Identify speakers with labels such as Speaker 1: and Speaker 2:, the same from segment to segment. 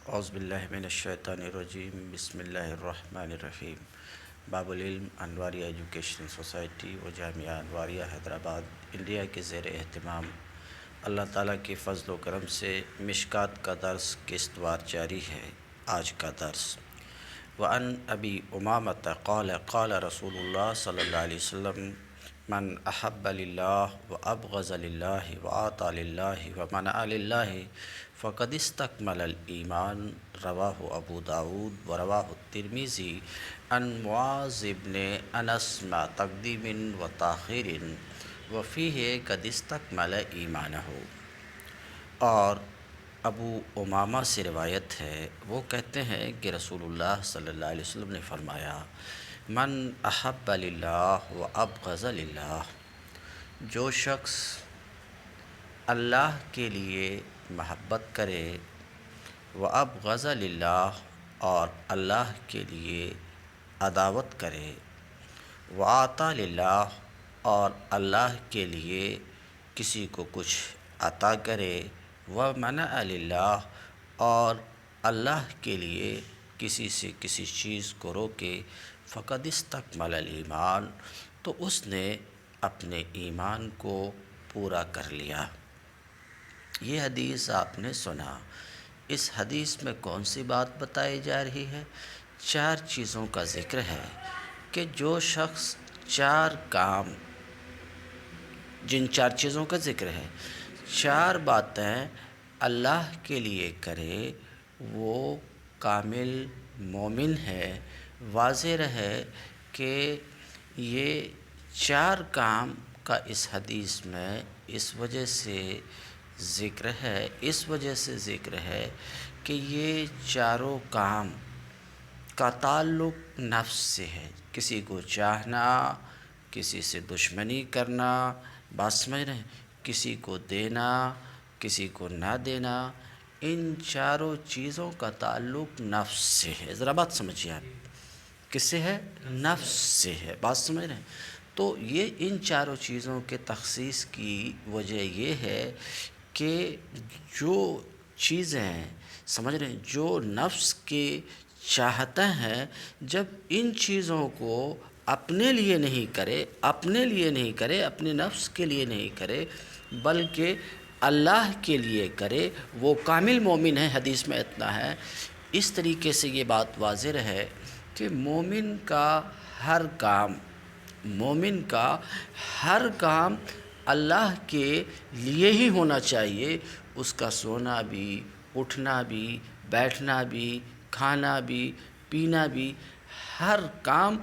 Speaker 1: اعوذ باللہ من الشیطان الرجیم بسم اللہ الرحمن الرحیم باب العلم انواری ایجوکیشن سوسائٹی و جامعہ انواریہ حیدرآباد انڈیا کے زیر اہتمام اللہ تعالیٰ کے فضل و کرم سے مشکات کا درس قسط وار جاری ہے۔ آج کا درس وعن ابی امامۃ قال قال رسول اللہ صلی اللہ علیہ وسلم من احب للہ و ابغض للہ و اعطى للہ و منع للہ فقد استکمل الایمان، رواہ ابو داود و رواہ الترمذی عن معاذ بن انس مع تقدیم و تاخیر وفیہ قد استکمل ایمانہ۔ اور ابو امامہ سے روایت ہے، وہ کہتے ہیں کہ رسول اللہ صلی اللہ علیہ وسلم نے فرمایا من احب للہ و ابغض للہ، جو شخص اللہ کے لیے محبت کرے، و ابغض للہ اور اللہ کے لیے عداوت کرے، و اعطیٰ للہ اور اللہ کے لیے کسی کو کچھ عطا کرے، و منع للہ اور اللہ کے لیے کسی سے کسی چیز کو روکے، فقد استکمل الایمان، تو اس نے اپنے ایمان کو پورا کر لیا۔ یہ حدیث آپ نے سنا۔ اس حدیث میں کون سی بات بتائی جا رہی ہے؟ 4 چیزوں کا ذکر ہے کہ جو شخص 4 کام، جن 4 چیزوں کا ذکر ہے، 4 باتیں اللہ کے لیے کرے، وہ کامل مومن ہے۔ واضح رہے کہ یہ 4 کام کا اس حدیث میں اس وجہ سے ذکر ہے، اس وجہ سے ذکر ہے کہ یہ چاروں کام کا تعلق نفس سے ہے۔ کسی کو چاہنا، کسی سے دشمنی کرنا، بات سمجھ رہے ہیں، کسی کو دینا، کسی کو نہ دینا، ان چاروں چیزوں کا تعلق نفس سے ہے۔ ذرا بات سمجھیے آپ، کس سے ہے؟ نفس سے ہے، بات سمجھ رہے ہیں۔ تو یہ ان چاروں چیزوں کے تخصیص کی وجہ یہ ہے کہ جو چیزیں سمجھ رہے ہیں، جو نفس کے چاہتے ہیں، جب ان چیزوں کو اپنے لیے نہیں کرے، اپنے لیے نہیں کرے، اپنے نفس کے لیے نہیں کرے، بلکہ اللہ کے لیے کرے، وہ کامل مومن ہے۔ حدیث میں اتنا ہے۔ اس طریقے سے یہ بات واضح رہے کہ مومن کا ہر کام، مومن کا ہر کام اللہ کے لیے ہی ہونا چاہیے۔ اس کا سونا بھی، اٹھنا بھی، بیٹھنا بھی، کھانا بھی، پینا بھی، ہر کام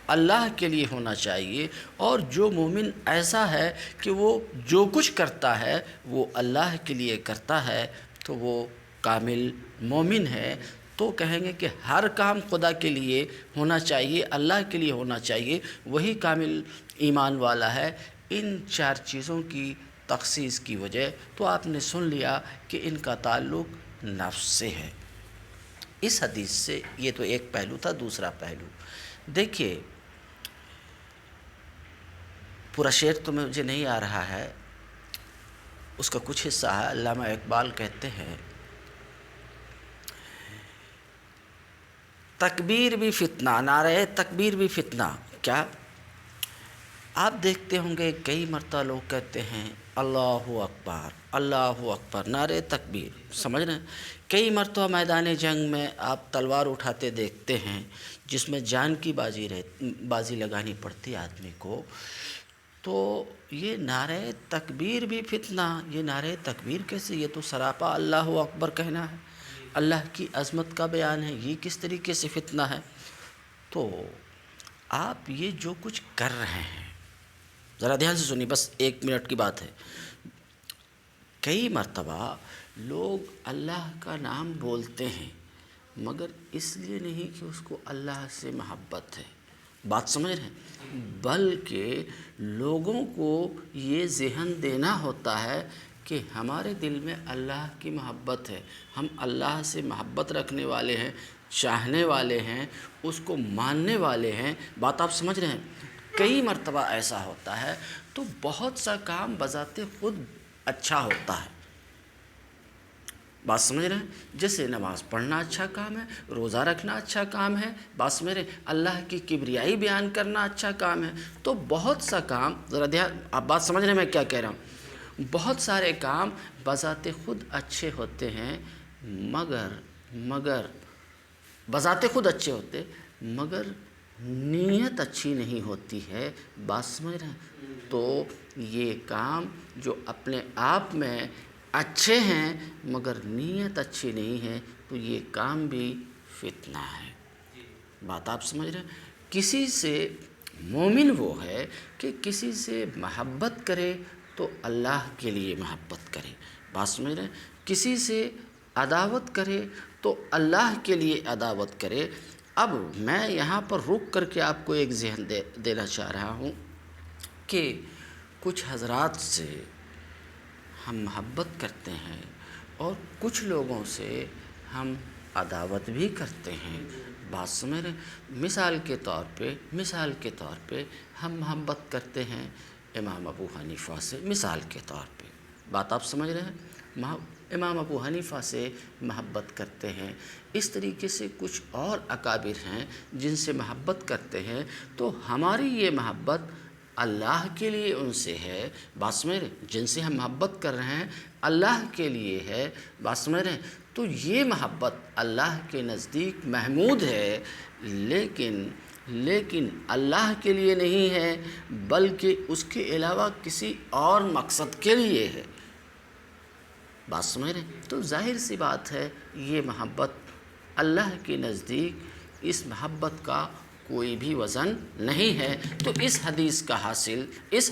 Speaker 1: اللہ کے لیے ہونا چاہیے۔ اور جو مومن ایسا ہے کہ وہ جو کچھ کرتا ہے وہ اللہ کے لیے کرتا ہے، تو وہ کامل مومن ہے۔ تو کہیں گے کہ ہر کام خدا کے لیے ہونا چاہیے، اللہ کے لیے ہونا چاہیے، وہی کامل ایمان والا ہے۔ ان 4 چیزوں کی تخصیص کی وجہ تو آپ نے سن لیا کہ ان کا تعلق نفس سے ہے۔ اس حدیث سے یہ تو ایک پہلو تھا۔ دوسرا پہلو دیکھیے، پورا شعر تو مجھے نہیں آ رہا ہے، اس کا کچھ حصہ ہے۔ علامہ اقبال کہتے ہیں تکبیر بھی فتنہ، نعرہ تکبیر بھی فتنہ۔ کیا آپ دیکھتے ہوں گے کئی مرتبہ لوگ کہتے ہیں اللہ اکبر، اللہ اکبر، نعرہ تکبیر، سمجھ رہے ہیں؟ کئی مرتبہ میدان جنگ میں آپ تلوار اٹھاتے دیکھتے ہیں، جس میں جان کی بازی لگانی پڑتی آدمی کو۔ تو یہ نعرہ تکبیر بھی فتنہ، یہ نعرہ تکبیر کیسے؟ یہ تو سراپا اللہ اکبر کہنا ہے، اللہ کی عظمت کا بیان ہے، یہ کس طریقے سے فتنہ ہے؟ تو آپ یہ جو کچھ کر رہے ہیں، ذرا دھیان سے سنیے، بس 1 منٹ کی بات ہے۔ کئی مرتبہ لوگ اللہ کا نام بولتے ہیں، مگر اس لیے نہیں کہ اس کو اللہ سے محبت ہے، بات سمجھ رہے ہیں، بلکہ لوگوں کو یہ ذہن دینا ہوتا ہے کہ ہمارے دل میں اللہ کی محبت ہے، ہم اللہ سے محبت رکھنے والے ہیں، چاہنے والے ہیں، اس کو ماننے والے ہیں۔ بات آپ سمجھ رہے ہیں؟ کئی مرتبہ ایسا ہوتا ہے تو بہت سا کام بذات خود اچھا ہوتا ہے، بات سمجھ رہے ہیں؟ جیسے نماز پڑھنا اچھا کام ہے، روزہ رکھنا اچھا کام ہے، بات سمجھ رہے ہیں، اللہ کی کبریائی بیان کرنا اچھا کام ہے. تو بہت سا کام، ذرا دھیان، آپ بات سمجھ رہے ہیں میں کیا کہہ رہا ہوں؟ بہت سارے کام بذات خود اچھے ہوتے ہیں، مگر بذات خود اچھے ہوتے، مگر نیت اچھی نہیں ہوتی ہے. بات سمجھ رہے ہیں؟ تو یہ کام جو اپنے آپ میں اچھے ہیں مگر نیت اچھی نہیں ہے، تو یہ کام بھی فتنہ ہے. بات آپ سمجھ رہے ہیں؟ کسی سے مومن وہ ہے کہ کسی سے محبت کرے تو اللہ کے لیے محبت کرے. بات سمجھ رہے ہیں؟ کسی سے عداوت کرے تو اللہ کے لیے عداوت کرے. اب میں یہاں پر رک کر کے آپ کو ایک ذہن دینا چاہ رہا ہوں کہ کچھ حضرات سے ہم محبت کرتے ہیں اور کچھ لوگوں سے ہم عداوت بھی کرتے ہیں. بات سمجھ رہے ہیں؟ مثال کے طور پہ ہم محبت کرتے ہیں امام ابو حنیفہ سے، مثال کے طور پہ. بات آپ سمجھ رہے ہیں؟ امام ابو حنیفہ سے محبت کرتے ہیں. اس طریقے سے کچھ اور اکابر ہیں جن سے محبت کرتے ہیں، تو ہماری یہ محبت اللہ کے لیے ان سے ہے. بات سمجھ رہے ہیں؟ جن سے ہم محبت کر رہے ہیں اللہ کے لیے ہے. بات سمجھ رہے ہیں؟ تو یہ محبت اللہ کے نزدیک محمود ہے، لیکن اللہ کے لیے نہیں ہے، بلکہ اس کے علاوہ کسی اور مقصد کے لیے ہے. بات سمجھ رہے ہیں؟ تو ظاہر سی بات ہے یہ محبت اللہ کے نزدیک اس محبت کا کوئی بھی وزن نہیں ہے. تو اس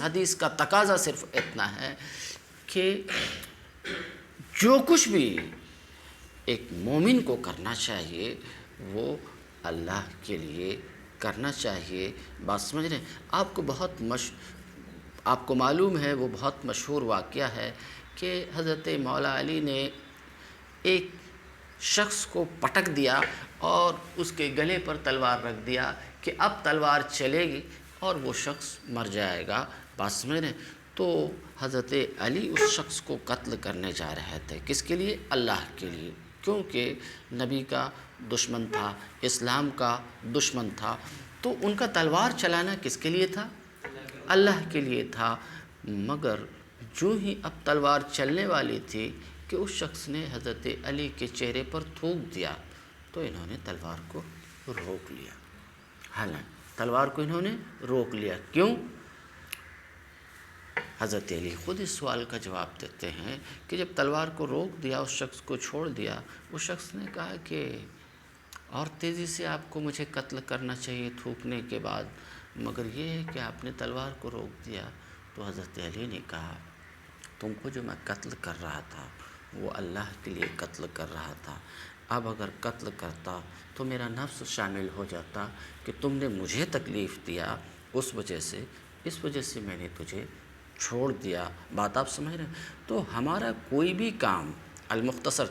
Speaker 1: حدیث کا تقاضا صرف اتنا ہے کہ جو کچھ بھی ایک مومن کو کرنا چاہیے وہ اللہ کے لیے کرنا چاہیے. بات سمجھ رہے ہیں؟ آپ کو معلوم ہے وہ بہت مشہور واقعہ ہے کہ حضرت مولا علی نے ایک شخص کو پٹک دیا اور اس کے گلے پر تلوار رکھ دیا کہ اب تلوار چلے گی اور وہ شخص مر جائے گا. بات سمجھ رہے ہیں؟ تو حضرت علی اس شخص کو قتل کرنے جا رہے تھے. کس کے لیے؟ اللہ کے لیے، کیونکہ نبی کا دشمن تھا، اسلام کا دشمن تھا. تو ان کا تلوار چلانا کس کے لیے تھا؟ اللہ کے لیے تھا. مگر جو ہی اب تلوار چلنے والی تھی کہ اس شخص نے حضرت علی کے چہرے پر تھوک دیا، تو انہوں نے تلوار کو روک لیا. تلوار کو انہوں نے روک لیا. کیوں؟ حضرت علی خود اس سوال کا جواب دیتے ہیں کہ جب تلوار کو روک دیا، اس شخص کو چھوڑ دیا، اس شخص نے کہا کہ اور تیزی سے آپ کو مجھے قتل کرنا چاہیے تھوکنے کے بعد، مگر یہ ہے کہ آپ نے تلوار کو روک دیا. تو حضرت علی نے کہا تم کو جو میں قتل کر رہا تھا وہ اللہ کے لیے قتل کر رہا تھا. اب اگر قتل کرتا تو میرا نفس شامل ہو جاتا کہ تم نے مجھے تکلیف دیا، اس وجہ سے میں نے تجھے چھوڑ دیا. بات آپ سمجھ رہے ہیں؟ تو ہمارا کوئی بھی کام، المختصر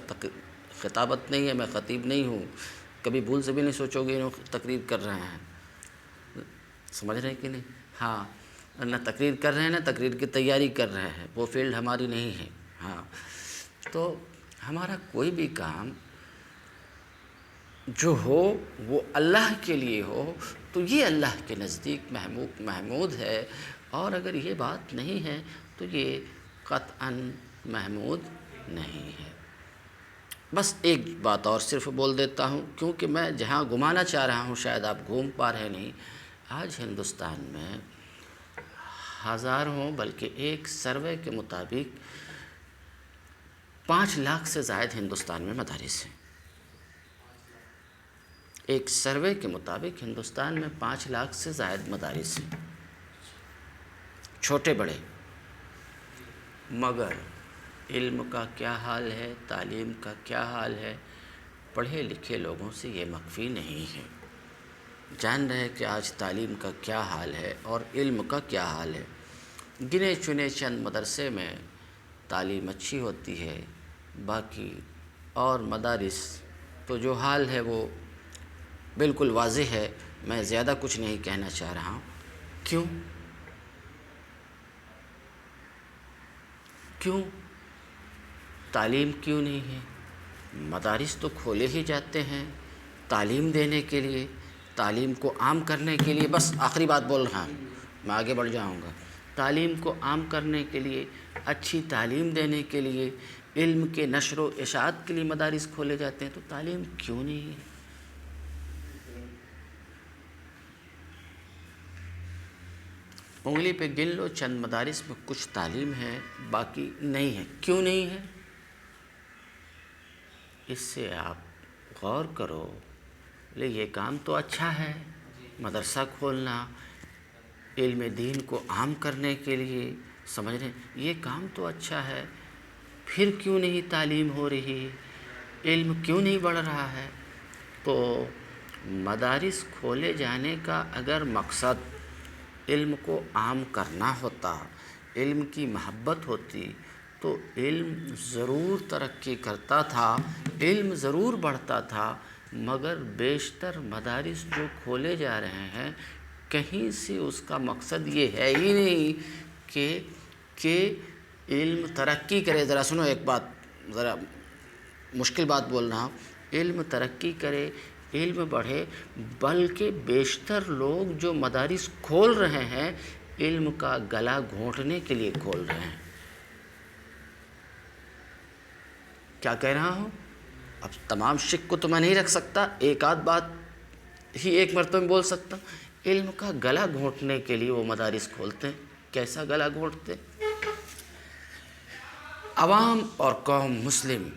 Speaker 1: خطابت نہیں ہے، میں خطیب نہیں ہوں، کبھی بھول سے بھی نہیں سوچو گے انہوں تقریر کر رہے ہیں. سمجھ رہے ہیں کہ نہیں؟ ہاں، نہ تقریر کر رہے ہیں نہ تقریر کی تیاری کر رہے ہیں، وہ فیلڈ ہماری نہیں ہے. ہاں، تو ہمارا کوئی بھی کام جو ہو وہ اللہ کے لیے ہو تو یہ اللہ کے نزدیک محمود ہے، اور اگر یہ بات نہیں ہے تو یہ قطعاً محمود نہیں ہے. بس ایک بات اور صرف بول دیتا ہوں، کیونکہ میں جہاں گھمانا چاہ رہا ہوں شاید آپ گھوم پا رہے نہیں. آج ہندوستان میں ہزاروں، بلکہ ایک سروے کے مطابق 5 لاکھ سے زائد ہندوستان میں مدارس ہیں. ایک سروے کے مطابق ہندوستان میں 5 لاکھ سے زائد مدارس ہیں، چھوٹے بڑے. مگر علم کا کیا حال ہے، تعلیم کا کیا حال ہے، پڑھے لکھے لوگوں سے یہ مخفی نہیں ہے. جان رہے کہ آج تعلیم کا کیا حال ہے اور علم کا کیا حال ہے. گنے چنے چند مدرسے میں تعلیم اچھی ہوتی ہے، باقی اور مدارس تو جو حال ہے وہ بالکل واضح ہے. میں زیادہ کچھ نہیں کہنا چاہ رہا ہوں. کیوں تعلیم کیوں نہیں ہے؟ مدارس تو کھولے ہی جاتے ہیں تعلیم دینے کے لیے، تعلیم کو عام کرنے کے لیے. بس آخری بات بول رہا ہوں، میں آگے بڑھ جاؤں گا. تعلیم کو عام کرنے کے لیے، اچھی تعلیم دینے کے لیے، علم کے نشر و اشاعت کے لیے مدارس کھولے جاتے ہیں، تو تعلیم کیوں نہیں ہے؟ انگلی پہ گن لو چند مدارس میں کچھ تعلیم ہے، باقی نہیں ہے. کیوں نہیں ہے؟ اس سے آپ غور کرو. لے یہ کام تو اچھا ہے، مدرسہ کھولنا علم دین کو عام کرنے کے لیے، سمجھ رہے ہیں، یہ کام تو اچھا ہے. پھر کیوں نہیں تعلیم ہو رہی؟ علم کیوں نہیں بڑھ رہا ہے؟ تو مدارس کھولے جانے کا اگر مقصد علم کو عام کرنا ہوتا، علم کی محبت ہوتی، تو علم ضرور ترقی کرتا تھا، علم ضرور بڑھتا تھا. مگر بیشتر مدارس جو کھولے جا رہے ہیں، کہیں سے اس کا مقصد یہ ہے ہی نہیں کہ علم ترقی کرے. ذرا سنو ایک بات، ذرا مشکل بات بول رہا ہوں. علم ترقی کرے، علم بڑھے، بلکہ بیشتر لوگ جو مدارس کھول رہے ہیں علم کا گلا گھونٹنے کے لیے کھول رہے ہیں. کیا کہہ رہا ہوں؟ اب تمام شک کو تو میں نہیں رکھ سکتا، ایک آدھ بات ہی ایک مرتبہ میں بول سکتا ہوں. علم کا گلا گھونٹنے کے لیے وہ مدارس کھولتے ہیں. کیسا گلا گھونٹتے؟ عوام اور قوم مسلم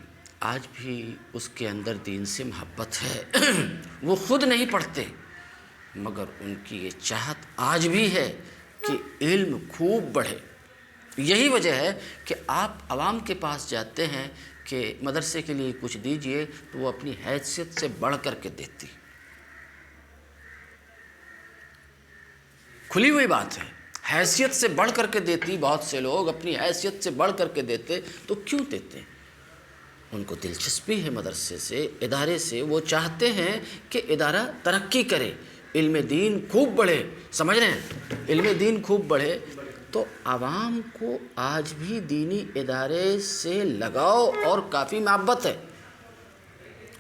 Speaker 1: آج بھی اس کے اندر دین سے محبت ہے. وہ خود نہیں پڑھتے، مگر ان کی یہ چاہت آج بھی ہے کہ علم خوب بڑھے. یہی وجہ ہے کہ آپ عوام کے پاس جاتے ہیں کہ مدرسے کے لیے کچھ دیجئے، تو وہ اپنی حیثیت سے بڑھ کر کے دیتی. کھلی ہوئی بات ہے، حیثیت سے بڑھ کر کے دیتی. بہت سے لوگ اپنی حیثیت سے بڑھ کر کے دیتے. تو کیوں دیتے؟ ان کو دلچسپی ہے مدرسے سے، ادارے سے. وہ چاہتے ہیں کہ ادارہ ترقی کرے، علم دین خوب بڑھے. سمجھ رہے ہیں؟ علم دین خوب بڑھے. تو عوام کو آج بھی دینی ادارے سے لگاؤ اور کافی محبت ہے،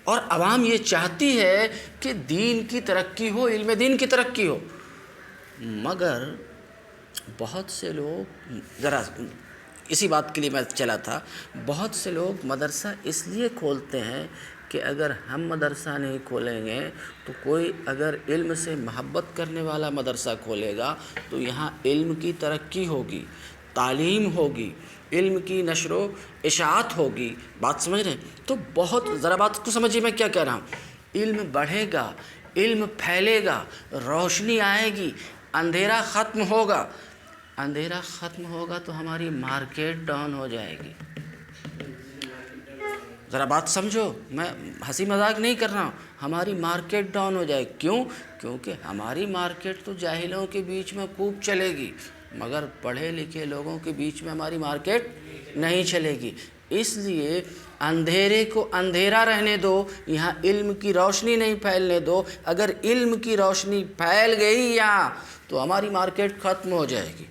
Speaker 1: اور عوام یہ چاہتی ہے کہ دین کی ترقی ہو، علم دین کی ترقی ہو. مگر بہت سے لوگ، ذرا اسی بات کے لیے میں چلا تھا، بہت سے لوگ مدرسہ اس لیے کھولتے ہیں کہ اگر ہم مدرسہ نہیں کھولیں گے تو کوئی اگر علم سے محبت کرنے والا مدرسہ کھولے گا تو یہاں علم کی ترقی ہوگی، تعلیم ہوگی، علم کی نشر و اشاعت ہوگی. بات سمجھ رہے ہیں؟ تو بہت ذرا بات کو سمجھیے میں کیا کہہ رہا ہوں. علم بڑھے گا، علم پھیلے گا، روشنی آئے گی، اندھیرا ختم ہوگا. اندھیرا ختم ہوگا تو ہماری مارکیٹ ڈاؤن ہو جائے گی. ذرا بات سمجھو، میں ہنسی مذاق نہیں کر رہا ہوں. ہماری مارکیٹ ڈاؤن ہو جائے گی. کیوں؟ کیونکہ ہماری مارکیٹ تو جاہلوں کے بیچ میں خوب چلے گی، مگر پڑھے لکھے لوگوں کے بیچ میں ہماری مارکیٹ نہیں چلے گی. اس لیے اندھیرے کو اندھیرا رہنے دو، یہاں علم کی روشنی نہیں پھیلنے دو. اگر علم کی روشنی پھیل گئی یہاں تو ہماری مارکیٹ ختم ہو جائے گی.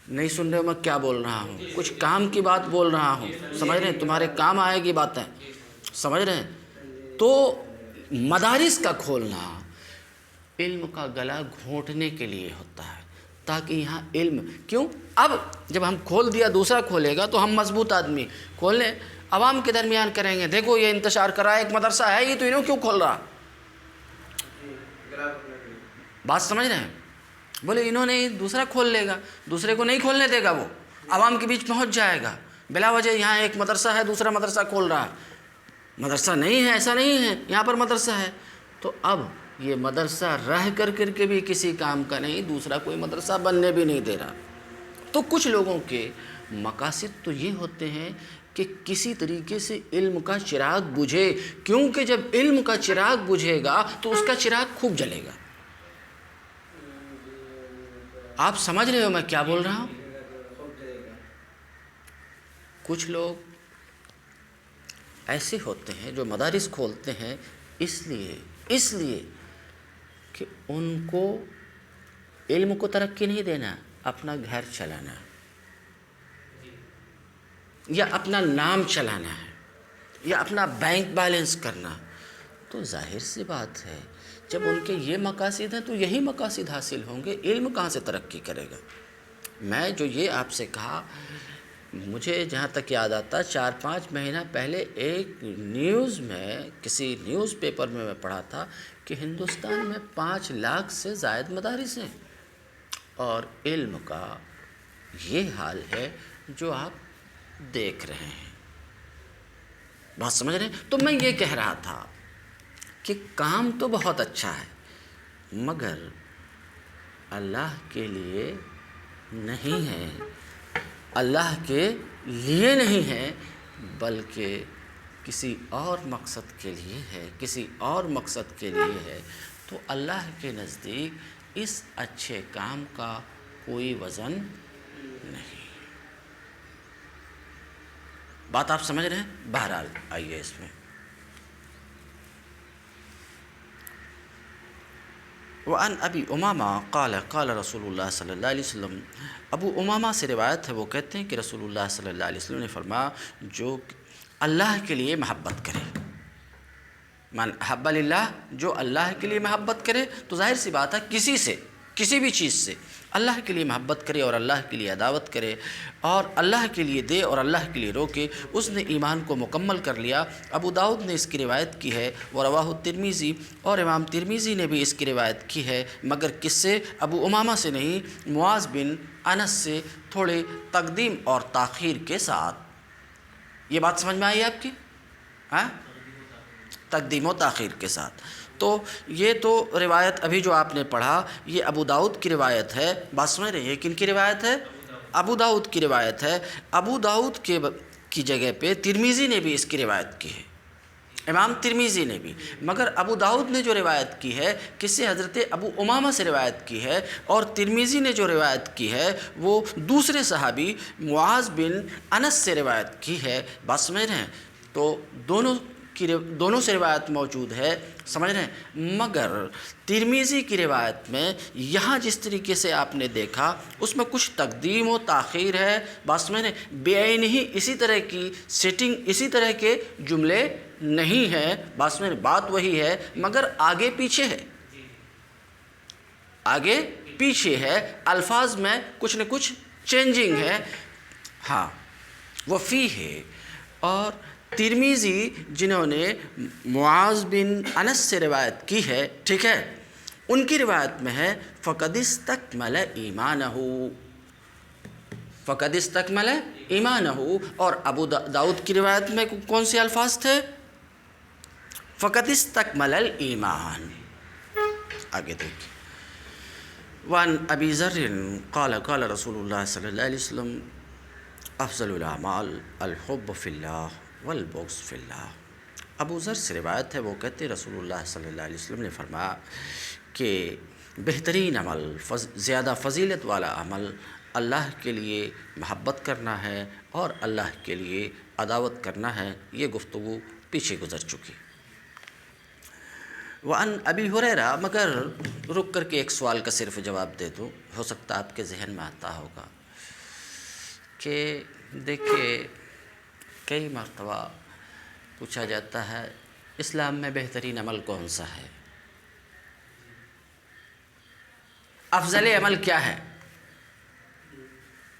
Speaker 1: نہیں سن رہے ہو میں کیا بول رہا ہوں؟ کچھ کام کی بات بول رہا ہوں، سمجھ رہے ہیں؟ تمہارے کام آئے گی باتیں، سمجھ رہے ہیں؟ تو مدارس کا کھولنا علم کا گلا گھونٹنے کے لیے ہوتا ہے، تاکہ یہاں علم. کیوں؟ اب جب ہم کھول دیا، دوسرا کھولے گا تو ہم مضبوط آدمی کھولنے عوام کے درمیان کریں گے. دیکھو یہ انتشار کرا ہے، ایک مدرسہ ہے، یہ تو انہوں کیوں کھول رہا؟ بات سمجھ رہے ہیں؟ بولے انہوں نے دوسرا کھول لے گا، دوسرے کو نہیں کھولنے دے گا، وہ عوام کے بیچ پہنچ جائے گا بلا وجہ. یہاں ایک مدرسہ ہے، دوسرا مدرسہ کھول رہا ہے. مدرسہ نہیں ہے، ایسا نہیں ہے، یہاں پر مدرسہ ہے. تو اب یہ مدرسہ رہ کر کے بھی کسی کام کا نہیں، دوسرا کوئی مدرسہ بننے بھی نہیں دے رہا. تو کچھ لوگوں کے مقاصد تو یہ ہوتے ہیں کہ کسی طریقے سے علم کا چراغ بجھے، کیونکہ جب علم کا چراغ بجھے گا تو اس کا چراغ خوب جلے گا. آپ سمجھ رہے ہو میں کیا بول رہا ہوں؟ کچھ لوگ ایسے ہوتے ہیں جو مدارس کھولتے ہیں اس لیے کہ ان کو علم کو ترقی نہیں دینا، اپنا گھر چلانا یا اپنا نام چلانا ہے. یا اپنا بینک بیلنس کرنا، تو ظاہر سی بات ہے جب ان کے یہ مقاصد ہیں تو یہی مقاصد حاصل ہوں گے، علم کہاں سے ترقی کرے گا؟ میں جو یہ آپ سے کہا، مجھے جہاں تک یاد آتا 4-5 مہینہ پہلے ایک نیوز میں، کسی نیوز پیپر میں پڑھا تھا کہ ہندوستان میں 5 لاکھ سے زائد مدارس ہیں، اور علم کا یہ حال ہے جو آپ دیکھ رہے ہیں۔ بات سمجھ رہے ہیں؟ تو میں یہ کہہ رہا تھا کہ کام تو بہت اچھا ہے، مگر اللہ کے لیے نہیں ہے، اللہ کے لیے نہیں ہے، بلکہ کسی اور مقصد کے لیے ہے، کسی اور مقصد کے لیے ہے، تو اللہ کے نزدیک اس اچھے کام کا کوئی وزن نہیں۔ بات آپ سمجھ رہے ہیں؟ بہرحال آئیے اس میں، وعن ابی امامہ قال قال رسول اللہ صلی اللہ علیہ وسلم، ابو امامہ سے روایت ہے، وہ کہتے ہیں کہ رسول اللہ صلی اللہ علیہ وسلم نے فرمایا، جو اللہ کے لیے محبت کرے، من احب للہ، جو اللہ کے لیے محبت کرے، تو ظاہر سی بات ہے کسی سے، کسی بھی چیز سے اللہ کے لیے محبت کرے اور اللہ کے لیے عداوت کرے اور اللہ کے لیے دے اور اللہ کے لیے روکے، اس نے ایمان کو مکمل کر لیا۔ ابو داؤد نے اس کی روایت کی ہے، ورواہ ترمذی، اور امام ترمذی نے بھی اس کی روایت کی ہے، مگر کس سے؟ ابو امامہ سے نہیں، معاذ بن انس سے، تھوڑے تقدیم اور تاخیر کے ساتھ۔ یہ بات سمجھ میں آئی آپ کی؟ ہاں، تقدیم و تاخیر کے ساتھ۔ تو یہ تو روایت ابھی جو آپ نے پڑھا یہ ابو داؤد کی روایت ہے۔ بات سمجھ رہے ہیں؟ یہ کن کی روایت ہے؟ ابو داؤد کی روایت ہے۔ ابو داؤد کی جگہ پہ ترمذی نے بھی اس کی روایت کی ہے، امام ترمذی نے بھی، مگر ابو داؤد نے جو روایت کی ہے کس سے؟ حضرت ابو امامہ سے روایت کی ہے، اور ترمذی نے جو روایت کی ہے وہ دوسرے صحابی معاذ بن انس سے روایت کی ہے۔ بات سمجھ رہے ہیں؟ تو دونوں سے روایت موجود ہے، سمجھ رہے ہیں؟ مگر ترمذی کی روایت میں یہاں جس طریقے سے آپ نے دیکھا اس میں کچھ تقدیم و تاخیر ہے، بات سمجھ رہے ہیں؟ بے عین ہی اسی طرح کی سیٹنگ، اسی طرح کے جملے نہیں ہے، بات سمجھ رہے ہیں؟ بات وہی ہے مگر آگے پیچھے ہے، آگے پیچھے ہے، الفاظ میں کچھ نہ کچھ چینجنگ ہے، ہاں وہ فی ہے۔ اور ترمذی جنہوں نے معاذ بن انس سے روایت کی ہے، ٹھیک ہے، ان کی روایت میں ہے فقد استکمل ایمانہ، فقد استکمل ایمانہ، اور ابو داؤد کی روایت میں کون سے الفاظ تھے؟ فقد استکمل الایمان۔ آگے دیکھیں، وعن ابی ذر قال قال رسول اللہ صلی اللہ علیہ وسلم، افضل الاعمال الحب فی اللہ والبغض فی اللہ۔ ابو ذر سے روایت ہے، وہ کہتے رسول اللہ صلی اللہ علیہ وسلم نے فرمایا کہ بہترین عمل، زیادہ فضیلت والا عمل اللہ کے لیے محبت کرنا ہے اور اللہ کے لیے عداوت کرنا ہے۔ یہ گفتگو پیچھے گزر چکی۔ وعن ابی ہریرہ، مگر رک کر کے ایک سوال کا صرف جواب دے دو، ہو سکتا آپ کے ذہن میں آتا ہوگا کہ دیکھیے کئی مرتبہ پوچھا جاتا ہے اسلام میں بہترین عمل کون سا ہے، افضل عمل کیا ہے؟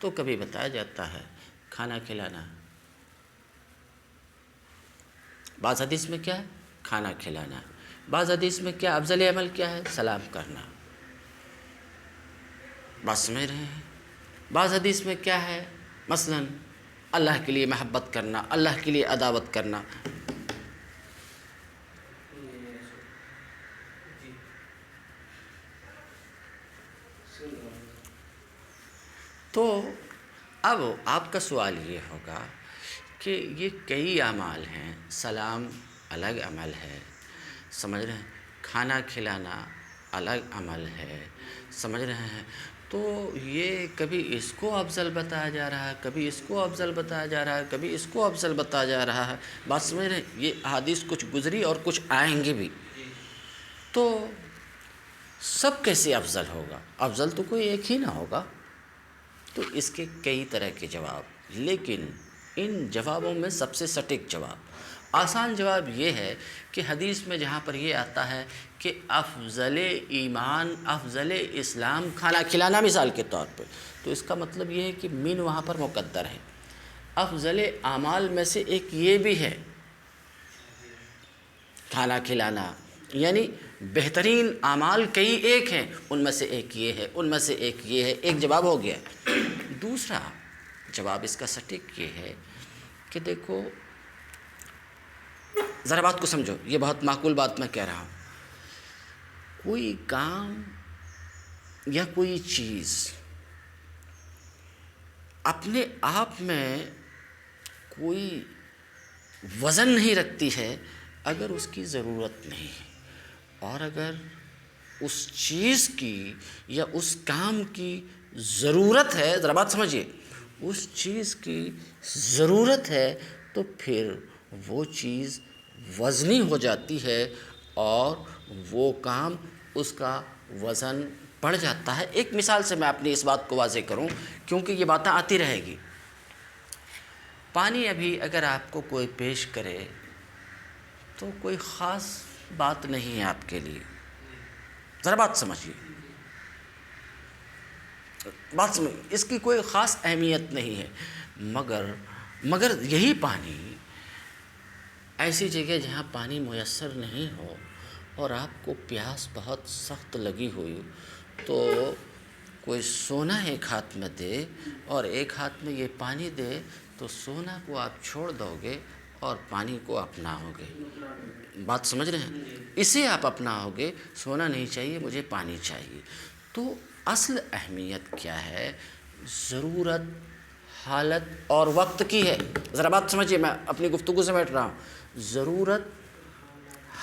Speaker 1: تو کبھی بتایا جاتا ہے کھانا کھلانا، بعض حدیث میں کیا ہے؟ کھانا کھلانا۔ بعض حدیث میں کیا افضل عمل کیا ہے؟ سلام کرنا۔ بات سمجھ رہے ہیں؟ بعض حدیث میں کیا ہے؟ مثلا اللہ کے لیے محبت کرنا، اللہ کے لیے عداوت کرنا۔ تو اب آپ کا سوال یہ ہوگا کہ یہ کئی اعمال ہیں، سلام الگ عمل ہے، سمجھ رہے ہیں، کھانا کھلانا الگ عمل ہے، سمجھ رہے ہیں، تو یہ کبھی اس کو افضل بتایا جا رہا ہے، کبھی اس کو افضل بتایا جا رہا ہے، کبھی اس کو افضل بتایا جا رہا ہے۔ بات سمجھ رہے ہیں؟ یہ احادیث کچھ گزری اور کچھ آئیں گے بھی، تو سب کیسے افضل ہوگا؟ افضل تو کوئی ایک ہی نہ ہوگا۔ تو اس کے کئی طرح کے جواب، لیکن ان جوابوں میں سب سے سٹیک جواب آسان جواب یہ ہے کہ حدیث میں جہاں پر یہ آتا ہے کہ افضل ایمان افضل اسلام کھانا کھلانا مثال کے طور پہ، تو اس کا مطلب یہ ہے کہ من وہاں پر مقدر ہے۔ افضل اعمال میں سے ایک یہ بھی ہے کھانا کھلانا، یعنی بہترین اعمال کئی ایک ہیں، ان میں سے ایک یہ ہے، ان میں سے ایک یہ ہے، ایک جواب ہو گیا۔ دوسرا جواب اس کا سٹیک یہ ہے کہ دیکھو ذرا بات کو سمجھو، یہ بہت معقول بات میں کہہ رہا ہوں۔ کوئی کام یا کوئی چیز اپنے آپ میں کوئی وزن نہیں رکھتی ہے اگر اس کی ضرورت نہیں ہے، اور اگر اس چیز کی یا اس کام کی ضرورت ہے، ذرا بات سمجھیے، اس چیز کی ضرورت ہے تو پھر وہ چیز وزنی ہو جاتی ہے اور وہ کام اس کا وزن بڑھ جاتا ہے۔ ایک مثال سے میں اپنی اس بات کو واضح کروں کیونکہ یہ باتیں آتی رہے گی۔ پانی ابھی اگر آپ کو کوئی پیش کرے تو کوئی خاص بات نہیں ہے آپ کے لیے، ذرا بات سمجھیے، اس کی کوئی خاص اہمیت نہیں ہے، مگر یہی پانی ایسی جگہ جہاں پانی میسر نہیں ہو اور آپ کو پیاس بہت سخت لگی ہوئی تو کوئی سونا ایک ہاتھ میں دے اور ایک ہاتھ میں یہ پانی دے تو سونا کو آپ چھوڑ دو گے اور پانی کو اپناؤ گے۔ بات سمجھ رہے ہیں؟ اسے آپ اپناؤ گے، سونا نہیں چاہیے مجھے پانی چاہیے۔ تو اصل اہمیت کیا ہے؟ ضرورت، حالت اور وقت کی ہے۔ ذرا بات سمجھیے، میں اپنی گفتگو سے بیٹھ رہا ہوں۔ ضرورت،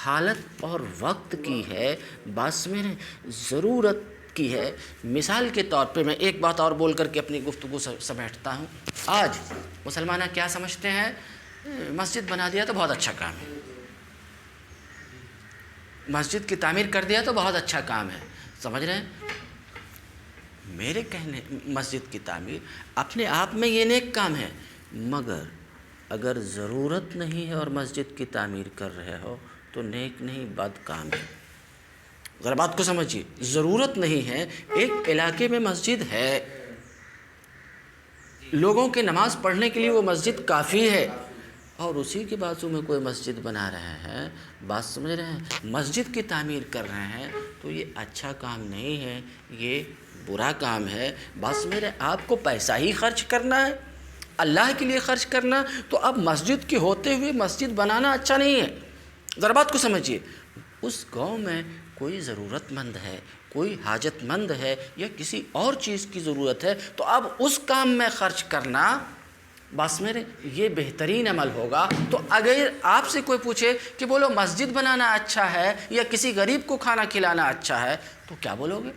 Speaker 1: حالت اور وقت کی ہے، بات سمجھ رہے ہیں؟ ضرورت کی ہے۔ مثال کے طور پہ میں ایک بات اور بول کر کے اپنی گفتگو سمیٹتا ہوں۔ آج مسلمان کیا سمجھتے ہیں؟ مسجد بنا دیا تو بہت اچھا کام ہے، مسجد کی تعمیر کر دیا تو بہت اچھا کام ہے، سمجھ رہے ہیں؟ میرے کہنے مسجد کی تعمیر اپنے آپ میں یہ نیک کام ہے، مگر اگر ضرورت نہیں ہے اور مسجد کی تعمیر کر رہے ہو تو نیک نہیں، بد کام ہے۔ ذرا بات کو سمجھیے، ضرورت نہیں ہے، ایک علاقے میں مسجد ہے، لوگوں کے نماز پڑھنے کے لیے وہ مسجد کافی ہے، اور اسی کے بازو میں کوئی مسجد بنا رہے ہیں، بات سمجھ رہے ہیں، مسجد کی تعمیر کر رہے ہیں تو یہ اچھا کام نہیں ہے، یہ برا کام ہے۔ بات سمجھ رہے ہیں؟ آپ کو پیسہ ہی خرچ کرنا ہے، اللہ کے لیے خرچ کرنا، تو اب مسجد کے ہوتے ہوئے مسجد بنانا اچھا نہیں ہے۔ ذرا بات کو سمجھیے، اس گاؤں میں کوئی ضرورت مند ہے، کوئی حاجت مند ہے یا کسی اور چیز کی ضرورت ہے تو اب اس کام میں خرچ کرنا، بس میرے یہ بہترین عمل ہوگا۔ تو اگر آپ سے کوئی پوچھے کہ بولو مسجد بنانا اچھا ہے یا کسی غریب کو کھانا کھلانا اچھا ہے، تو کیا بولو گے؟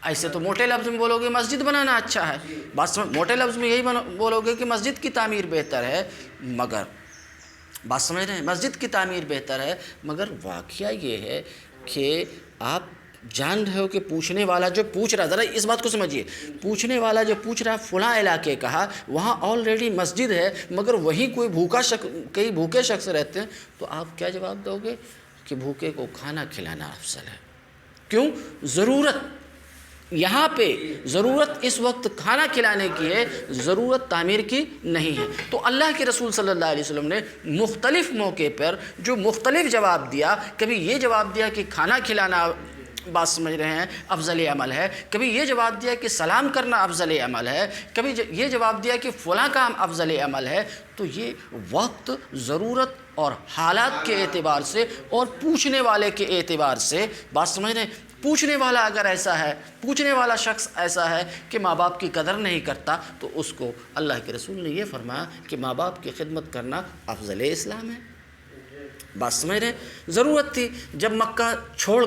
Speaker 1: ایسے تو موٹے لفظ میں بولو گے مسجد بنانا اچھا ہے، بس موٹے لفظ میں یہی بولو گے کہ مسجد کی تعمیر بہتر ہے، مگر بات سمجھ رہے ہیں، مسجد کی تعمیر بہتر ہے، مگر واقعہ یہ ہے کہ آپ جان رہے ہو کہ پوچھنے والا جو پوچھ رہا، ذرا اس بات کو سمجھیے، پوچھنے والا جو پوچھ رہا فلاں علاقے کا، وہاں آلریڈی مسجد ہے مگر وہیں کوئی کئی بھوکے شخص رہتے ہیں، تو آپ کیا جواب دو گے؟ کہ بھوکے کو کھانا کھلانا افضل ہے۔ کیوں؟ ضرورت یہاں پہ ضرورت اس وقت کھانا کھلانے کی ہے، ضرورت تعمیر کی نہیں ہے۔ تو اللہ کے رسول صلی اللہ علیہ وسلم نے مختلف موقع پر جو مختلف جواب دیا، کبھی یہ جواب دیا کہ کھانا کھلانا، بات سمجھ رہے ہیں، افضل عمل ہے، کبھی یہ جواب دیا کہ سلام کرنا افضل عمل ہے، کبھی یہ جواب دیا کہ فلاں کام افضل عمل ہے۔ تو یہ وقت، ضرورت اور حالات کے اعتبار سے اور پوچھنے والے کے اعتبار سے، بات سمجھ رہے ہیں، پوچھنے والا اگر ایسا ہے، پوچھنے والا شخص ایسا ہے کہ ماں باپ کی قدر نہیں کرتا، تو اس کو اللہ کے رسول نے یہ فرمایا کہ ماں باپ کی خدمت کرنا افضل اسلام ہے۔ بات سمجھ رہے ہیں؟ ضرورت تھی جب مکہ چھوڑ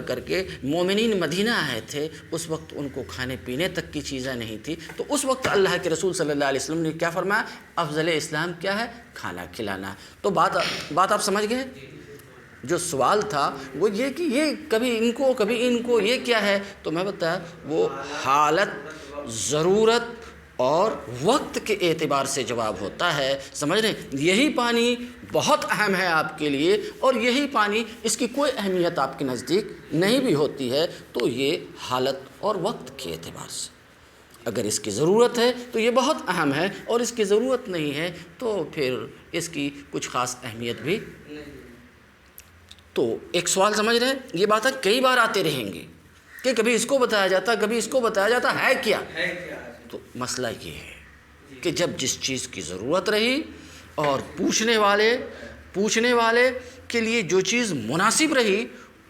Speaker 1: کر کے مومنین مدینہ آئے تھے، اس وقت ان کو کھانے پینے تک کی چیزیں نہیں تھی، تو اس وقت اللہ کے رسول صلی اللہ علیہ وسلم نے کیا فرمایا؟ افضل اسلام کیا ہے؟ کھانا کھلانا۔ تو بات آپ سمجھ گئے؟ جو سوال تھا وہ یہ کہ یہ کبھی ان کو یہ کیا ہے، تو میں بتایا وہ حالت، ضرورت
Speaker 2: اور وقت کے اعتبار سے جواب ہوتا ہے، سمجھ رہے ہیں؟ یہی پانی بہت اہم ہے آپ کے لیے، اور یہی پانی اس کی کوئی اہمیت آپ کے نزدیک نہیں بھی ہوتی ہے، تو یہ حالت اور وقت کے اعتبار سے اگر اس کی ضرورت ہے تو یہ بہت اہم ہے، اور اس کی ضرورت نہیں ہے تو پھر اس کی کچھ خاص اہمیت بھی۔ تو ایک سوال سمجھ رہے ہیں، یہ باتیں کئی بار آتے رہیں گے کہ کبھی اس کو بتایا جاتا، کبھی اس کو بتایا جاتا، ہے کیا؟ تو مسئلہ یہ ہے کہ جب جس چیز کی ضرورت رہی اور پوچھنے والے کے لیے جو چیز مناسب رہی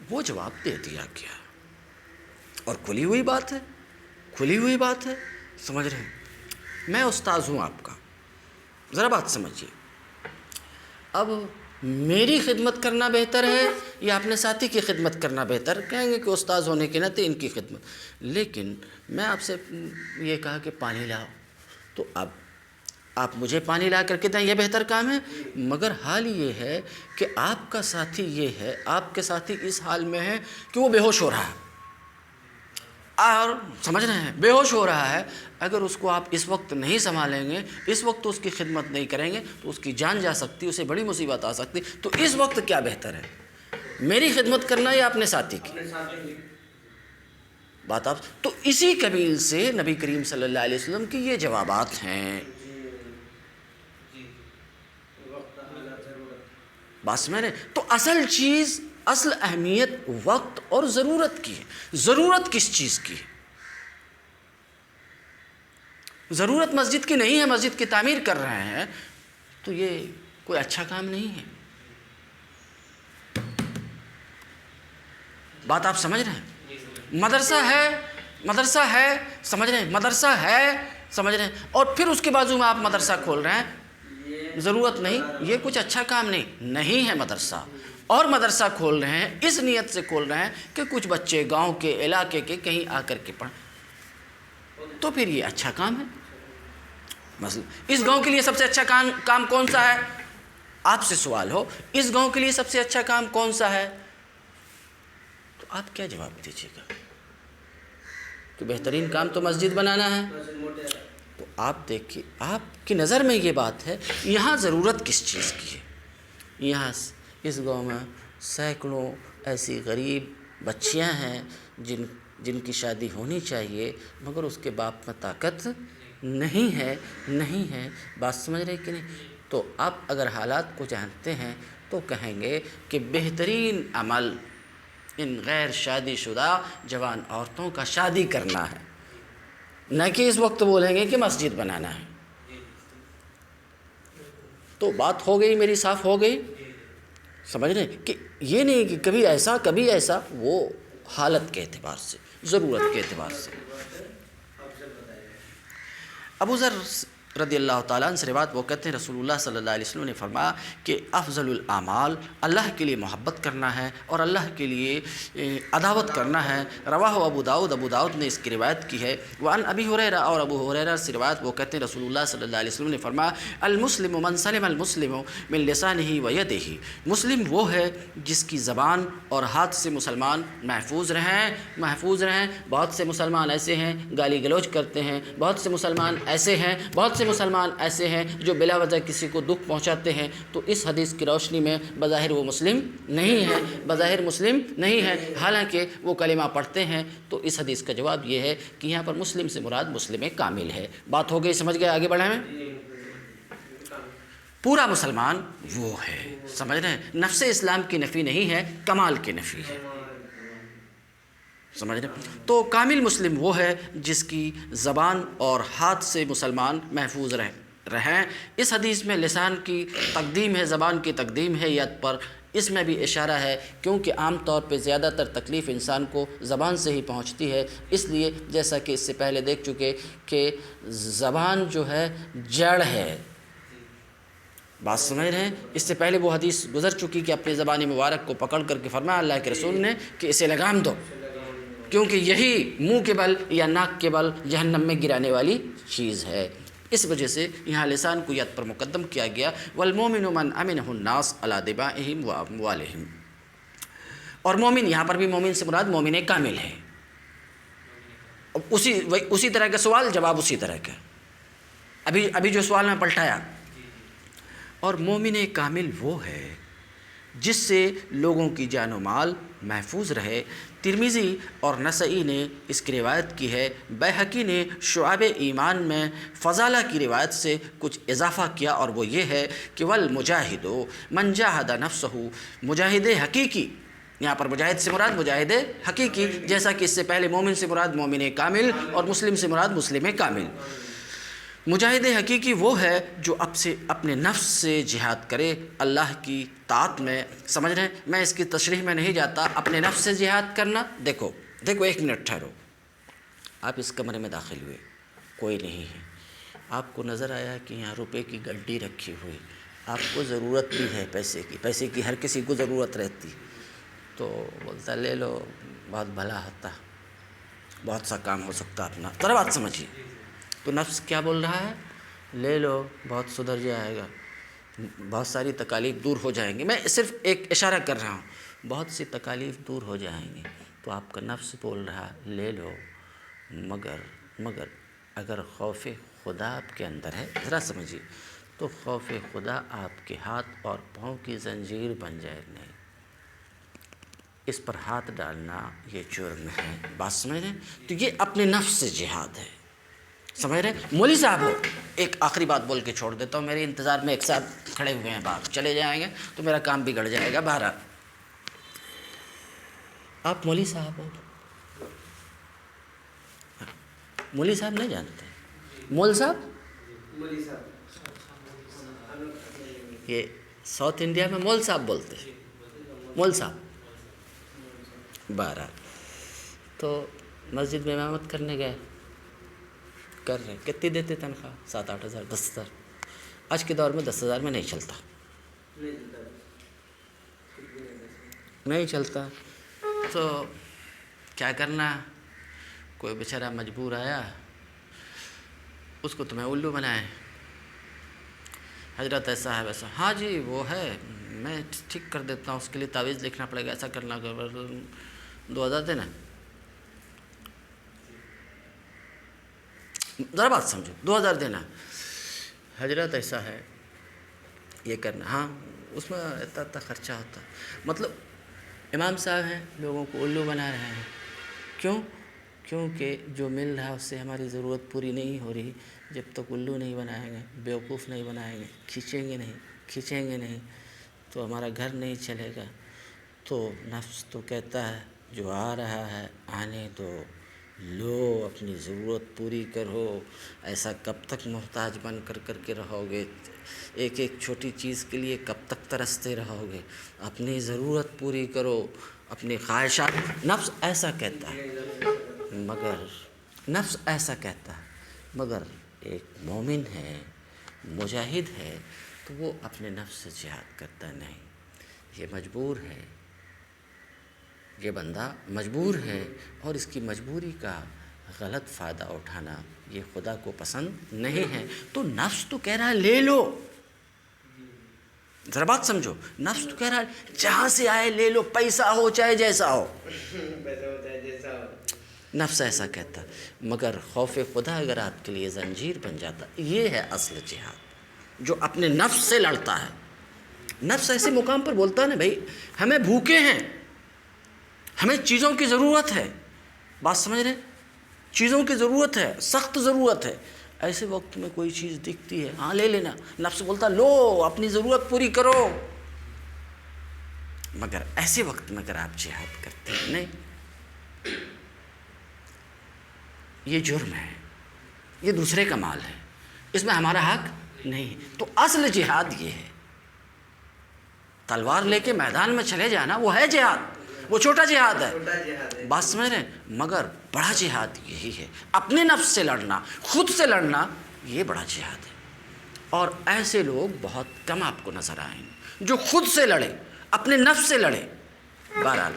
Speaker 2: وہ جواب دے دیا گیا، اور کھلی ہوئی بات ہے، سمجھ رہے ہیں؟ میں استاذ ہوں آپ کا، ذرا بات سمجھیے، اب میری خدمت کرنا بہتر ہے یا اپنے ساتھی کی خدمت کرنا بہتر؟ کہیں گے کہ استاذ ہونے کے ناطے ان کی خدمت، لیکن میں آپ سے یہ کہا کہ پانی لاؤ، تو اب آپ مجھے پانی لا کر کے دیں، یہ بہتر کام ہے، مگر حال یہ ہے کہ آپ کا ساتھی یہ ہے، آپ کے ساتھی اس حال میں ہے کہ وہ بے ہوش ہو رہا ہے، اور سمجھ رہے ہیں بے ہوش ہو رہا ہے، اگر اس کو آپ اس وقت نہیں سنبھالیں گے، اس وقت اس کی خدمت نہیں کریں گے تو اس کی جان جا سکتی، اسے بڑی مصیبت آ سکتی، تو اس وقت کیا بہتر ہے، میری خدمت کرنا یا اپنے ساتھی کی؟ بات آپ، تو اسی قبیل سے نبی کریم صلی اللہ علیہ وسلم کی یہ جوابات ہیں۔ بات سمجھ رہے ہیں؟ تو اصل اہمیت وقت اور ضرورت کی ہے۔ ضرورت کس چیز کی ہے؟ ضرورت مسجد کی نہیں ہے، مسجد کی تعمیر کر رہے ہیں تو یہ کوئی اچھا کام نہیں ہے۔ بات آپ سمجھ رہے ہیں؟ مدرسہ ہے، سمجھ رہے ہیں؟ مدرسہ ہے، سمجھ رہے ہیں؟ اور پھر اس کے بازو میں آپ مدرسہ کھول رہے ہیں، ضرورت نہیں، یہ کچھ اچھا کام نہیں ہے مدرسہ، اور مدرسہ کھول رہے ہیں اس نیت سے کھول رہے ہیں کہ کچھ بچے گاؤں کے، علاقے کے کہیں آ کر کے پڑھیں، تو پھر یہ اچھا کام ہے۔ مثلا اس گاؤں کے لیے سب سے اچھا کام کون سا ہے؟ آپ سے سوال ہو، اس گاؤں کے لیے سب سے اچھا کام کون سا ہے؟ تو آپ کیا جواب دیجیے گا؟ کہ بہترین کام تو مسجد بنانا ہے۔ تو آپ دیکھیے، آپ کی نظر میں یہ بات ہے، یہاں ضرورت کس چیز کی ہے؟ یہاں اس گاؤں میں سینکڑوں ایسی غریب بچیاں ہیں جن کی شادی ہونی چاہیے، مگر اس کے باپ میں طاقت نہیں ہے، بات سمجھ رہے کہ نہیں؟ تو آپ اگر حالات کو جانتے ہیں تو کہیں گے کہ بہترین عمل ان غیر شادی شدہ جوان عورتوں کا شادی کرنا ہے، نہ کہ اس وقت بولیں گے کہ مسجد بنانا ہے۔ تو بات ہو گئی، میری صاف ہو گئی، سمجھ رہے ہیں؟ کہ یہ نہیں کہ کبھی ایسا، وہ حالت کے اعتبار سے، ضرورت کے اعتبار سے۔ ابو ذر رضی اللہ تعالیٰ عنہ سے روایت، وہ کہتے ہیں رسول اللہ صلی اللہ علیہ وسلم نے فرمایا کہ افضل الاعمال، اللہ کے لیے محبت کرنا ہے اور اللہ کے لیے عداوت کرنا ہے۔ رواہ ابو داؤد نے اس کی روایت کی ہے۔ وعن ابی ہریرہ، اور ابو ہریرہ سے روایت، وہ کہتے ہیں رسول اللہ صلی اللہ علیہ وسلم نے فرمایا المسلم من سلم المسلم من لسانہ و یدہ، مسلم وہ ہے جس کی زبان اور ہاتھ سے مسلمان محفوظ رہیں۔ بہت سے مسلمان ایسے ہیں گالی گلوچ کرتے ہیں، بہت سے مسلمان ایسے ہیں جو بلا وجہ کسی کو دکھ پہنچاتے ہیں، تو اس حدیث کی روشنی میں بظاہر وہ مسلم نہیں ہے، حالانکہ وہ کلمہ پڑھتے ہیں۔ تو اس حدیث کا جواب یہ ہے کہ یہاں پر مسلم سے مراد مسلم کامل ہے۔ بات ہو گئی، سمجھ گئے؟ آگے بڑھیں میں، پورا مسلمان وہ ہے، سمجھ رہے ہیں؟ نفس اسلام کی نفی نہیں ہے، کمال کی نفی ہے، سمجھ رہے ہیں؟ تو کامل مسلم وہ ہے جس کی زبان اور ہاتھ سے مسلمان محفوظ رہیں۔ اس حدیث میں لسان کی تقدیم ہے، زبان کی تقدیم ہے ید پر، اس میں بھی اشارہ ہے کیونکہ عام طور پہ زیادہ تر تکلیف انسان کو زبان سے ہی پہنچتی ہے، اس لیے جیسا کہ اس سے پہلے دیکھ چکے کہ زبان جو ہے جڑ ہے، بات سمجھ رہے ہیں؟ اس سے پہلے وہ حدیث گزر چکی کہ اپنی زبان مبارک کو پکڑ کر کے فرمایا اللہ کے رسول نے کہ اسے لگام دو، کیونکہ یہی منہ کے بل یا ناک کے بل جہنم میں گرانے والی چیز ہے۔ اس وجہ سے یہاں لسان کو ید پر مقدم کیا گیا۔ والمومن من امنہ الناس علی دمائہم و اموالہم، اور مومن، یہاں پر بھی مومن سے مراد مومن کامل ہے۔ اسی طرح کا سوال جواب اسی طرح کا، ابھی جو سوال میں پلٹایا. اور مومن کامل وہ ہے جس سے لوگوں کی جان و مال محفوظ رہے. ترمذی اور نسائی نے اس کی روایت کی ہے. بیہقی نے شعب ایمان میں فضالہ کی روایت سے کچھ اضافہ کیا اور وہ یہ ہے کہ والمجاہد من جاہد نفسہ، مجاہد حقیقی، یہاں پر مجاہد سے مراد مجاہد حقیقی، جیسا کہ اس سے پہلے مومن سے مراد مومن کامل اور مسلم سے مراد مسلم کامل. مجاہد حقیقی وہ ہے جو اپنے نفس سے جہاد کرے اللہ کی طاعت میں. سمجھ رہے ہیں؟ میں اس کی تشریح میں نہیں جاتا. اپنے نفس سے جہاد کرنا، دیکھو 1 منٹ ٹھہرو. آپ اس کمرے میں داخل ہوئے، کوئی نہیں ہے، آپ کو نظر آیا کہ یہاں روپے کی گڈی رکھی ہوئی، آپ کو ضرورت بھی ہے پیسے کی ہر کسی کو ضرورت رہتی، تو بولتا لے لو، بہت بھلا ہوتا، بہت سا کام ہو سکتا اپنا. ذرا بات سمجھیے. تو نفس کیا بول رہا ہے؟ لے لو، بہت سدھر جائے گا، بہت ساری تکالیف دور ہو جائیں گی. میں صرف ایک اشارہ کر رہا ہوں، بہت سی تکالیف دور ہو جائیں گی. تو آپ کا نفس بول رہا لے لو، مگر اگر خوف خدا آپ کے اندر ہے، ذرا سمجھیے، تو خوف خدا آپ کے ہاتھ اور پاؤں کی زنجیر بن جائے. نہیں، اس پر ہاتھ ڈالنا یہ جرم ہے. بات سمجھ رہے ہیں؟ تو یہ اپنے نفس سے جہاد ہے. سمجھ رہے ہیں؟ مولوی صاحب ہو، ایک آخری بات بول کے چھوڑ دیتا ہوں. میرے انتظار میں ایک ساتھ کھڑے ہوئے ہیں، باہر چلے جائیں گے تو میرا کام بگڑ جائے گا. باہر آپ مولوی صاحب ہو، مولوی صاحب نہیں جانتے؟ مول صاحب، یہ ساؤتھ انڈیا میں مول صاحب بولتے ہیں. مول صاحب 12 تو مسجد میں امامت کرنے گئے، کر رہے. کتنی دیتے تنخواہ؟ 7-8 ہزار، 10 ہزار. آج کے دور میں 10 ہزار میں نہیں چلتا، نہیں چلتا. تو کیا کرنا؟ کوئی بیچارہ مجبور آیا، اس کو تمہیں الو بنائے. حضرت ایسا ہے ویسا، ہاں جی وہ ہے، میں ٹھیک کر دیتا ہوں، اس کے لیے تعویذ لکھنا پڑے گا، ایسا کرنا، 2000 دینا. ذرا بات سمجھو، 2000 دینا. حضرت ایسا ہے، یہ کرنا. ہاں، اس میں اتنا خرچہ ہوتا. مطلب امام صاحب ہیں، لوگوں کو الو بنا رہے ہیں. کیونکہ جو مل رہا ہے اس سے ہماری ضرورت پوری نہیں ہو رہی. جب تک الو نہیں بنائیں گے، بیوقوف نہیں بنائیں گے، کھینچیں گے نہیں تو ہمارا گھر نہیں چلے گا. تو نفس تو کہتا ہے جو آ رہا ہے آنے دو، لو، اپنی ضرورت پوری کرو. ایسا کب تک محتاج بن کر کے رہو گے؟ ایک چھوٹی چیز کے لیے کب تک ترستے رہو گے؟ اپنی ضرورت پوری کرو، اپنی خواہشات. نفس ایسا کہتا ہے، مگر ایک مومن ہے، مجاہد ہے، تو وہ اپنے نفس سے جہاد کرتا نہیں. یہ مجبور ہے، یہ بندہ مجبور ہے، اور اس کی مجبوری کا غلط فائدہ اٹھانا یہ خدا کو پسند نہیں ہے. تو نفس تو کہہ رہا ہے لے لو. ذرا بات سمجھو، نفس تو کہہ رہا ہے جہاں سے آئے لے لو، پیسہ ہو چاہے جیسا ہو. نفس ایسا کہتا. مگر خوف خدا اگر آپ کے لیے زنجیر بن جاتا، یہ ہے اصل جہاد، جو اپنے نفس سے لڑتا ہے. نفس ایسے مقام پر بولتا ہے نا، بھائی ہمیں بھوکے ہیں، ہمیں چیزوں کی ضرورت ہے. بات سمجھ رہے ہیں؟ چیزوں کی ضرورت ہے، سخت ضرورت ہے. ایسے وقت میں کوئی چیز دکھتی ہے، ہاں لے لینا. نفس بولتا لو، اپنی ضرورت پوری کرو. مگر ایسے وقت میں اگر آپ جہاد کرتے ہیں، نہیں، یہ جرم ہے، یہ دوسرے کا مال ہے، اس میں ہمارا حق نہیں. تو اصل جہاد یہ ہے. تلوار لے کے میدان میں چلے جانا وہ ہے جہاد، وہ چھوٹا جہاد ہے. بات سمجھ رہے ہیں؟ مگر بڑا جہاد یہی ہے، اپنے نفس سے لڑنا، خود سے لڑنا، یہ بڑا جہاد ہے. اور ایسے لوگ بہت کم آپ کو نظر آئیں گے جو خود سے لڑے، اپنے نفس سے لڑے. بہرحال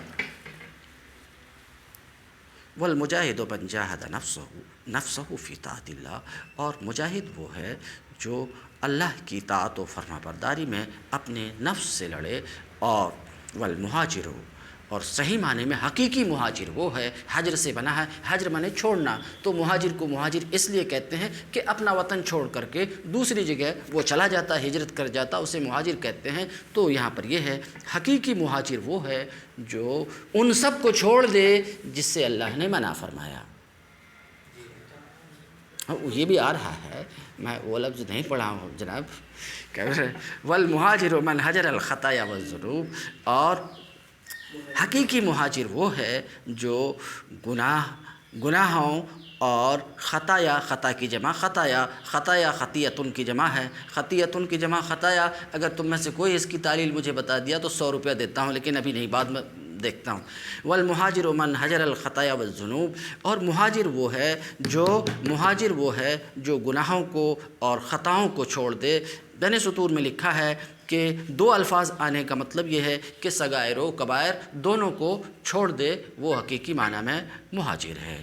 Speaker 2: والمجاہد من جاہد نفسہ فی طاعت اللہ، اور مجاہد وہ ہے جو اللہ کی طاعت و فرما برداری میں اپنے نفس سے لڑے. اور والمہاجر اور صحیح معنی میں حقیقی مہاجر وہ ہے، حجر سے بنا ہے، حجر مانے چھوڑنا، تو مہاجر کو مہاجر اس لیے کہتے ہیں کہ اپنا وطن چھوڑ کر کے دوسری جگہ وہ چلا جاتا ہے، ہجرت کر جاتا، اسے مہاجر کہتے ہیں۔ تو یہاں پر یہ ہے حقیقی مہاجر وہ ہے جو ان سب کو چھوڑ دے جس سے اللہ نے منع فرمایا۔ یہ بھی آ رہا ہے، میں وہ لفظ نہیں پڑھا ہوں جناب، والمہاجر من حجر الخطایا والذنوب، اور حقیقی مہاجر وہ ہے جو گناہوں اور خطایا، خطا کی جمع خطایا، خطایا خطیتن کی جمع ہے، خطیتن کی جمع خطایا۔ اگر تم میں سے کوئی اس کی تعلیل مجھے بتا دیا تو 100 روپیہ دیتا ہوں، لیکن ابھی نہیں، بعد میں دیکھتا ہوں۔ والمہاجر من حجر الخطایا والذنوب، اور مہاجر وہ ہے جو گناہوں کو اور خطاؤں کو چھوڑ دے۔ بین سطور میں لکھا ہے کہ 2 الفاظ آنے کا مطلب یہ ہے کہ صغائر و کبائر دونوں کو چھوڑ دے، وہ حقیقی معنی میں مہاجر ہے۔